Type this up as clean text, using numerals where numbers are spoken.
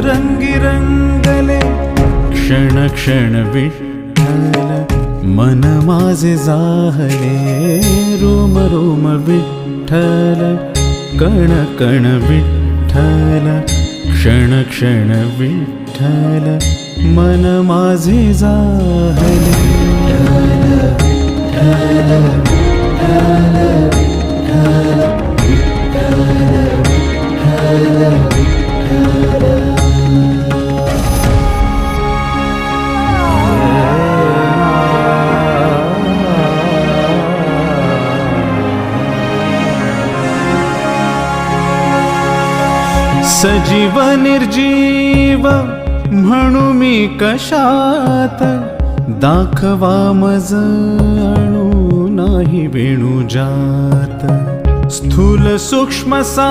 रंगी रंगले क्षण क्षण विठ्ठल मन माझे जाहले रोम रोम विठ्ठल कण कण विठ्ठल क्षण क्षण विठ्ठल मन माझे जाहले सजीव निर्जीव म्हणू मी कशात दाखवा मज अणू नाही वेणू जात स्थूल सूक्ष्म सा